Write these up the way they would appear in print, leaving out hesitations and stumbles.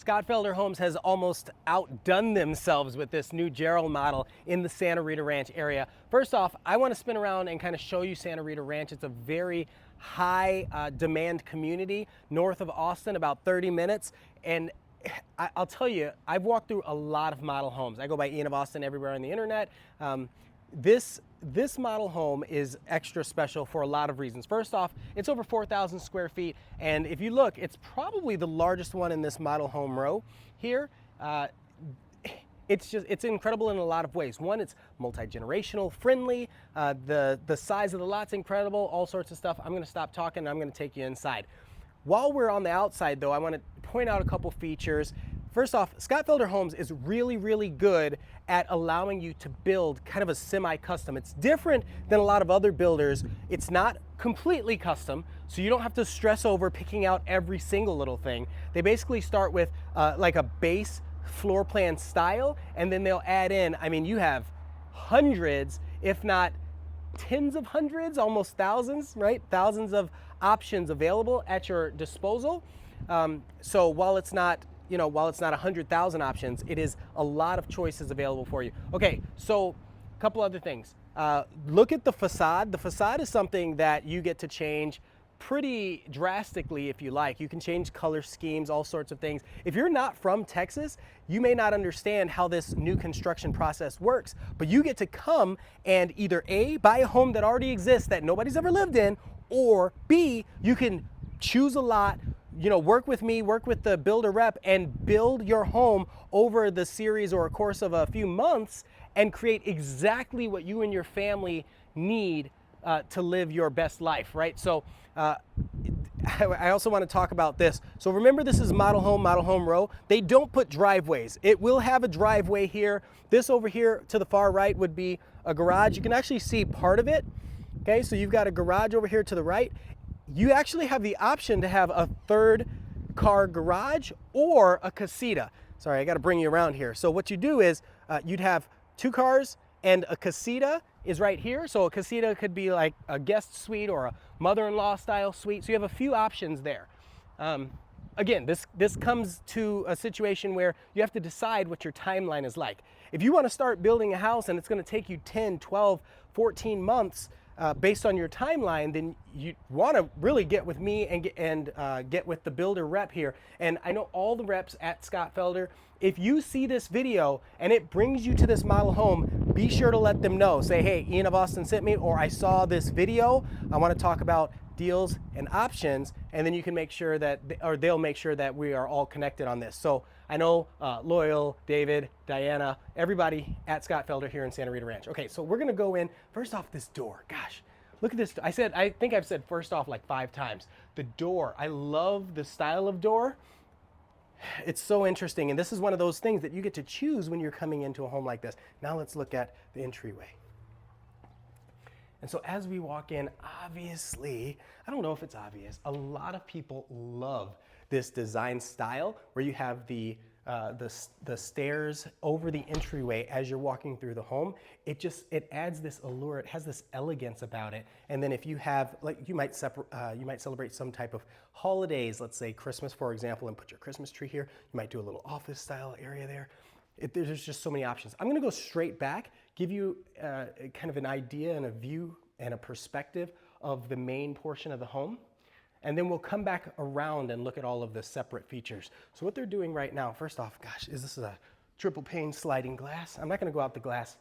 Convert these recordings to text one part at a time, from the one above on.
Scott Felder Homes has almost outdone themselves with this new Jarrell model in the Santa Rita Ranch area. First off, I want to spin around and kind of show you Santa Rita Ranch. It's a very high demand community north of Austin, about 30 minutes. And I'll tell you, I've walked through a lot of model homes. I go by Ian of Austin everywhere on the internet. This model home is extra special for a lot of reasons. First off, it's over 4,000 square feet, and if you look, it's probably the largest one in this model home row here. It's incredible in a lot of ways. One, it's multi-generational friendly. The size of the lot's incredible, all sorts of stuff. I'm gonna stop talking and I'm gonna take you inside. While we're on the outside though, I wanna point out a couple features. First off, Scott Felder Homes is really good at allowing you to build kind of a semi-custom. It's different than a lot of other builders. It's not completely custom, so you don't have to stress over picking out every single little thing. They basically start with like a base floor plan style, and then they'll add in, I mean, you have hundreds, if not tens of hundreds, almost thousands, right? Thousands of options available at your disposal. So while it's not 100,000 options, it is a lot of choices available for you. Okay, so a couple other things. Look at the facade. The facade is something that you get to change pretty drastically if you like. You can change color schemes, all sorts of things. If you're not from Texas, you may not understand how this new construction process works, but you get to come and either A, buy a home that already exists that nobody's ever lived in, or B, you can choose a lot, work with me, work with the builder rep, and build your home over the series or a course of a few months and create exactly what you and your family need to live your best life, right? So I also want to talk about this. So remember, this is model home row. They don't put driveways. It will have a driveway here. This over here to the far right would be a garage. You can actually see part of it. Okay, so you've got a garage over here to the right. You actually have the option to have a third car garage or a casita. Sorry, I got to bring you around here. So what you do is you'd have 2 cars and a casita is right here. So a casita could be like a guest suite or a mother-in-law style suite. So you have a few options there. Again, this comes to a situation where you have to decide what your timeline is like. If you want to start building a house and it's going to take you 10, 12, 14 months, based on your timeline, then you want to really get with me and get with the builder rep here. And I know all the reps at Scott Felder. If you see this video and it brings you to this model home, be sure to let them know. Say, hey, Ian of Austin sent me, or I saw this video. I want to talk about deals and options, and then you can make sure that, or they'll make sure that we are all connected on this. So I know Loyal, David, Diana, everybody at Scott Felder here in Santa Rita Ranch. Okay, so we're gonna go in. First off, this door, gosh, look at this. I think I've said first off like 5 times. The door, I love the style of door. It's so interesting, and this is one of those things that you get to choose when you're coming into a home like this. Now let's look at the entryway. And so as we walk in, obviously, I don't know if it's obvious, a lot of people love this design style where you have the stairs over the entryway as you're walking through the home. It adds this allure. It has this elegance about it. And then if you have, like, you might celebrate some type of holidays, let's say Christmas, for example, and put your Christmas tree here. You might do a little office style area there. There's just so many options. I'm gonna go straight back, give you kind of an idea and a view and a perspective of the main portion of the home. And then we'll come back around and look at all of the separate features. So what they're doing right now, first off, gosh, this is a triple pane sliding glass. I'm not gonna go out the glass.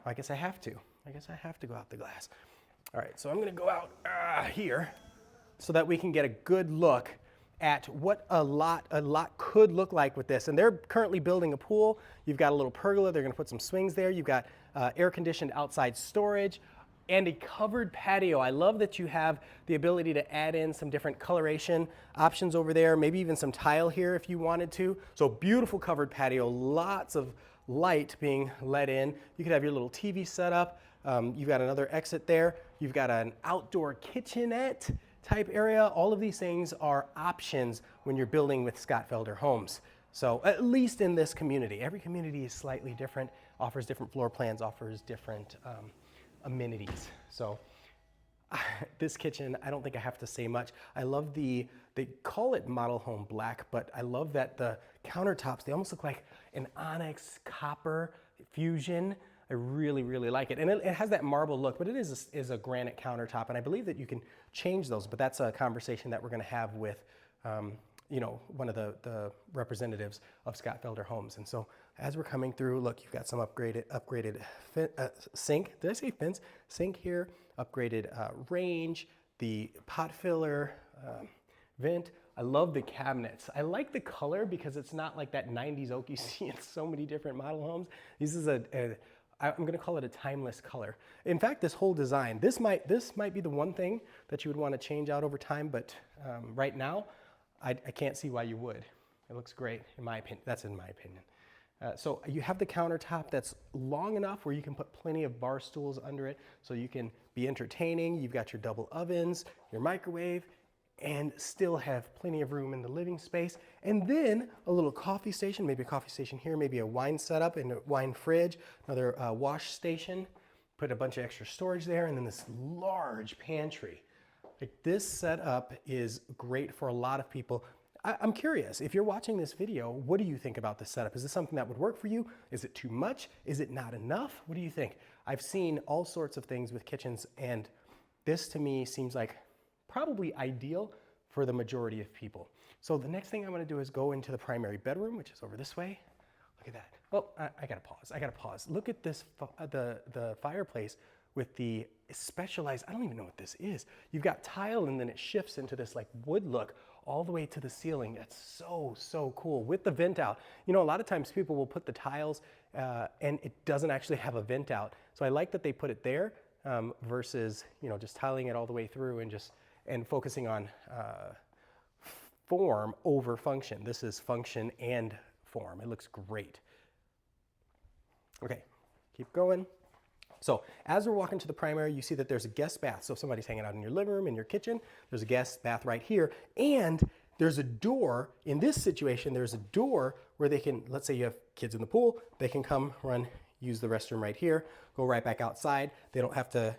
I guess I have to. I guess I have to go out the glass. All right, so I'm gonna go out here so that we can get a good look at what a lot could look like with this. And they're currently building a pool. You've got a little pergola. They're gonna put some swings there. You've got air-conditioned outside storage and a covered patio. I love that you have the ability to add in some different coloration options over there, maybe even some tile here if you wanted to. So beautiful covered patio, lots of light being let in. You could have your little TV set up. You've got another exit there. You've got an outdoor kitchenette type area. All of these things are options when you're building with Scott Felder Homes. So at least in this community, every community is slightly different, offers different floor plans, offers different amenities. So this kitchen, I don't think I have to say much. I love the They call it model home black, but I love that the countertops, they almost look like an onyx copper fusion. I really, really like it. And it has that marble look, but it is a granite countertop. And I believe that you can change those, but that's a conversation that we're gonna have with you know, one of the representatives of Scott Felder Homes. And so as we're coming through, look, you've got some upgraded sink. Did I say fence? Sink here, upgraded range, the pot filler, vent. I love the cabinets. I like the color because it's not like that 90s oak you see in so many different model homes. This is I'm gonna call it a timeless color. In fact, this whole design, this might be the one thing that you would wanna change out over time, but right now, I can't see why you would. It looks great, in my opinion. That's in my opinion. So you have the countertop that's long enough where you can put plenty of bar stools under it so you can be entertaining. You've got your double ovens, your microwave, and still have plenty of room in the living space. And then a little coffee station, maybe a coffee station here, maybe a wine setup and a wine fridge, another wash station, put a bunch of extra storage there, and then this large pantry. Like, this setup is great for a lot of people. I'm curious, if you're watching this video, what do you think about this setup? Is this something that would work for you? Is it too much? Is it not enough? What do you think? I've seen all sorts of things with kitchens, and this to me seems like probably ideal for the majority of people. So the next thing I'm gonna do is go into the primary bedroom, which is over this way. Look at that. Oh, I gotta pause. Look at this, the fireplace with the specialized, I don't even know what this is. You've got tile and then it shifts into this like wood look all the way to the ceiling. That's so cool with the vent out. You know, a lot of times people will put the tiles and it doesn't actually have a vent out. So I like that they put it there versus, you know, just tiling it all the way through and focusing on form over function. This is function and form. It looks great. Okay, keep going. So as we're walking to the primary, you see that there's a guest bath. So if somebody's hanging out in your living room, in your kitchen, there's a guest bath right here. And there's a door. In this situation, there's a door where they can, let's say you have kids in the pool, they can come use the restroom right here, go right back outside. They don't have to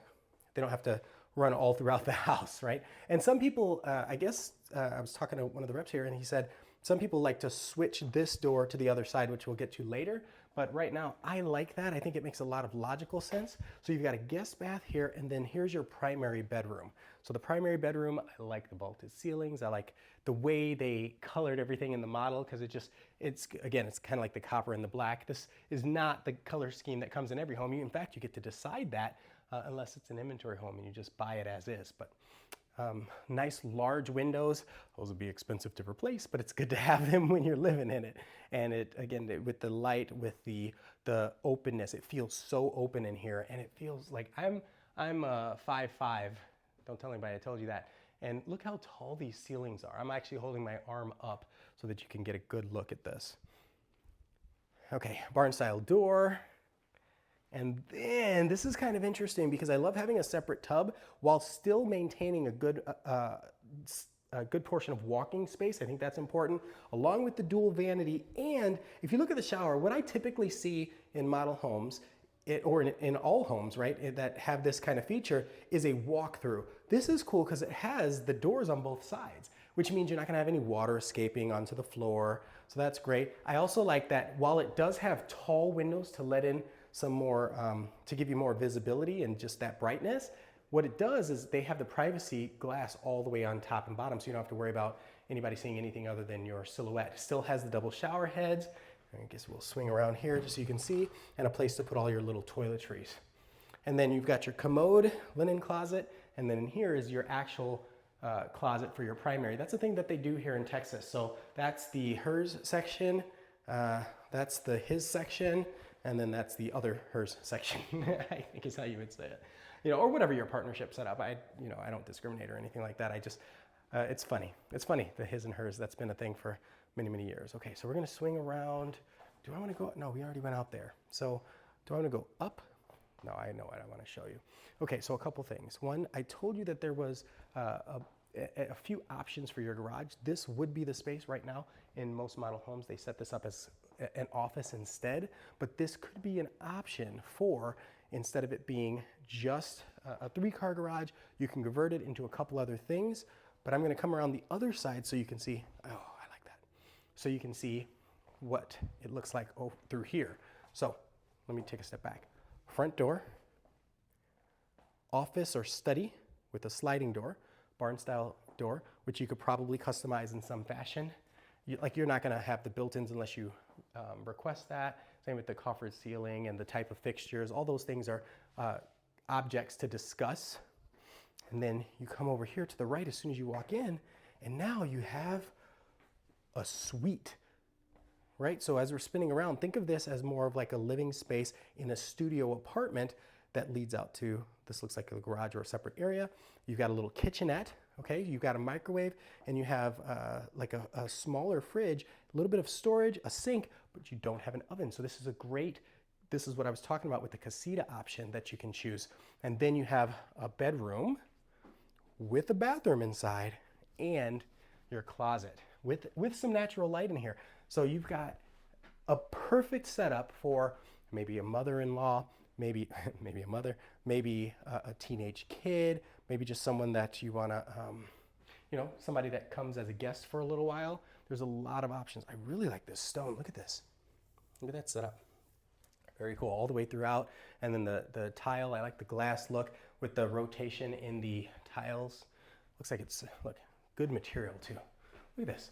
run all throughout the house, right? And some people, I guess, I was talking to one of the reps here and he said, some people like to switch this door to the other side, which we'll get to later. But right now, I like that. I think it makes a lot of logical sense. So you've got a guest bath here, and then here's your primary bedroom. So the primary bedroom, I like the vaulted ceilings. I like the way they colored everything in the model because it's kind of like the copper and the black. This is not the color scheme that comes in every home. In fact, you get to decide that unless it's an inventory home and you just buy it as is. But nice large windows. Those would be expensive to replace, but it's good to have them when you're living in it. And with the light, with the openness, it feels so open in here, and it feels like I'm 5'5". Don't tell anybody I told you that. And look how tall these ceilings are. I'm actually holding my arm up so that you can get a good look at this. Okay, barn style door. And then this is kind of interesting because I love having a separate tub while still maintaining a good portion of walking space. I think that's important, along with the dual vanity. And if you look at the shower, what I typically see in model homes, or in all homes, right, that have this kind of feature, is a walk-through. This is cool because it has the doors on both sides, which means you're not gonna have any water escaping onto the floor. So that's great. I also like that while it does have tall windows to let in some more, to give you more visibility and just that brightness, what it does is they have the privacy glass all the way on top and bottom, so you don't have to worry about anybody seeing anything other than your silhouette. It still has the double shower heads. I guess we'll swing around here just so you can see, and a place to put all your little toiletries. And then you've got your commode, linen closet, and then in here is your actual closet for your primary. That's the thing that they do here in Texas. So that's the hers section, that's the his section, and then that's the other hers section, I think is how you would say it. You know, or whatever your partnership set up. I don't discriminate or anything like that. I just, it's funny. It's funny, the his and hers. That's been a thing for many, many years. Okay, so we're gonna swing around. Do I wanna go, no, we already went out there. So do I wanna go up? No, I know what I wanna show you. Okay, so a couple things. One, I told you that there was a few options for your garage. This would be the space right now. In most model homes, they set this up as an office instead, but this could be an option for, instead of it being just a 3-car garage, you can convert it into a couple other things. but I'm gonna come around the other side so you can see, oh, I like that. So you can see what it looks like through here. So let me take a step back. Front door, office or study with a sliding door, barn style door, which you could probably customize in some fashion. You're not gonna have the built-ins unless you request that. Same with the coffered ceiling and the type of fixtures. All those things are objects to discuss. And then you come over here to the right as soon as you walk in, and now you have a suite, right? So as we're spinning around, think of this as more of like a living space in a studio apartment that leads out to, this looks like a garage or a separate area. You've got a little kitchenette, okay? You've got a microwave, and you have like a smaller fridge, a little bit of storage, a sink, but you don't have an oven. So this is a great, this is what I was talking about with the casita option that you can choose. And then you have a bedroom with a bathroom inside and your closet with some natural light in here. So you've got a perfect setup for maybe a mother-in-law, maybe a mother, maybe a teenage kid, maybe just someone that you want to, you know, somebody that comes as a guest for a little while. There's a lot of options. I really like this stone. Look at this. Look at that setup. Very cool, all the way throughout. And then the tile, I like the glass look with the rotation in the tiles. Looks like it's, look, good material too. Look at this.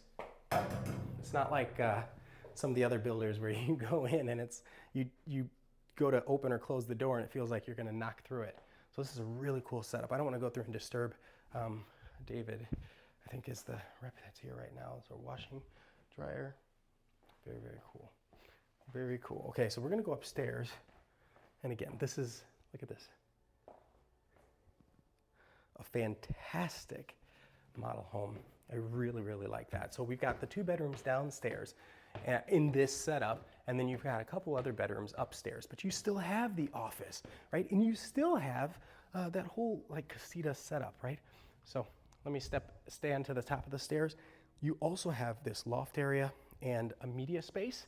It's not like some of the other builders where you go in and it's, you go to open or close the door and it feels like you're gonna knock through it. So this is a really cool setup. I don't wanna go through and disturb David, I think is the rep that's here right now. So washing, dryer, very, very cool. Very cool. Okay, so we're gonna go upstairs. And again, this is, look at this. A fantastic model home. I really, really like that. So we've got the 2 bedrooms downstairs in this setup, and then you've got a couple other bedrooms upstairs, but you still have the office, right? And you still have that whole like casita setup, right? So let me stand to the top of the stairs. You also have this loft area and a media space.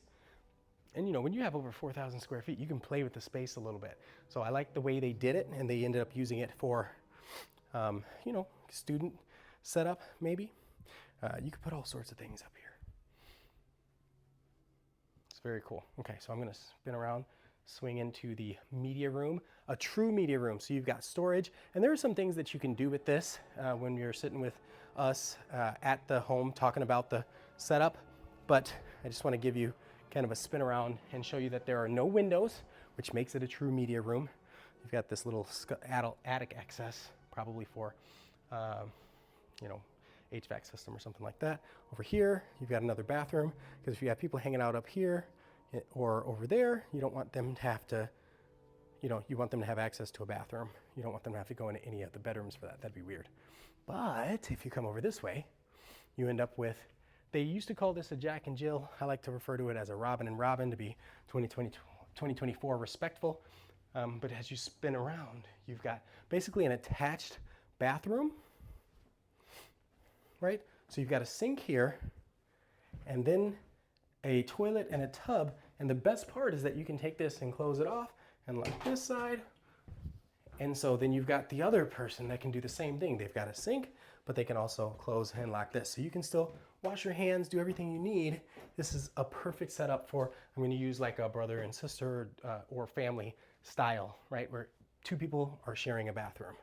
And you know, when you have over 4,000 square feet, you can play with the space a little bit. So I like the way they did it, and they ended up using it for, you know, student setup maybe. You could put all sorts of things up here. It's very cool. Okay, so I'm gonna spin around, swing into the media room, a true media room. So you've got storage, and there are some things that you can do with this when you're sitting with us at the home talking about the setup. But I just wanna give you kind of a spin around and show you that there are no windows, which makes it a true media room. You've got this little attic access, probably for, you know, HVAC system or something like that. Over here, you've got another bathroom, because if you have people hanging out up here or over there, you don't want them to have to, you know, you want them to have access to a bathroom. You don't want them to have to go into any of the bedrooms for that. That'd be weird. But if you come over this way, you end up with, they used to call this a Jack and Jill. I like to refer to it as a Robin and Robin to be 2024 respectful. But as you spin around, you've got basically an attached bathroom, right? So you've got a sink here, and then a toilet and a tub. And the best part is that you can take this and close it off and lock this side. And so then you've got the other person that can do the same thing. They've got a sink, but they can also close and lock this. So you can still wash your hands, do everything you need. This is a perfect setup for, I'm gonna use like a brother and sister or family style, right? Where 2 people are sharing a bathroom.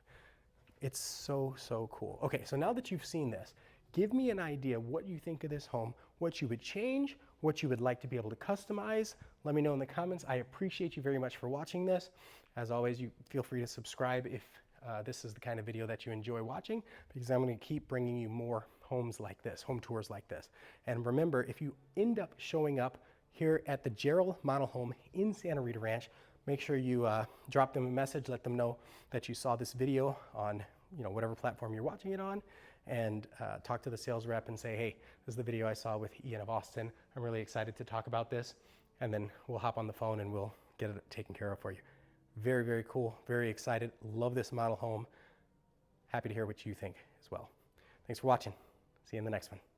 It's so, so cool. Okay, so now that you've seen this, give me an idea what you think of this home, what you would change, what you would like to be able to customize. Let me know in the comments. I appreciate you very much for watching this. As always, you feel free to subscribe if this is the kind of video that you enjoy watching, because I'm going to keep bringing you more homes like this, home tours like this. And remember, if you end up showing up here at the Jarrell model home in Santa Rita Ranch, make sure you drop them a message, let them know that you saw this video on, you know, whatever platform you're watching it on, and talk to the sales rep and say, hey, this is the video I saw with Ian of Austin. I'm really excited to talk about this. And then we'll hop on the phone and we'll get it taken care of for you. Very, very cool. Very excited. Love this model home. Happy to hear what you think as well. Thanks for watching. See you in the next one.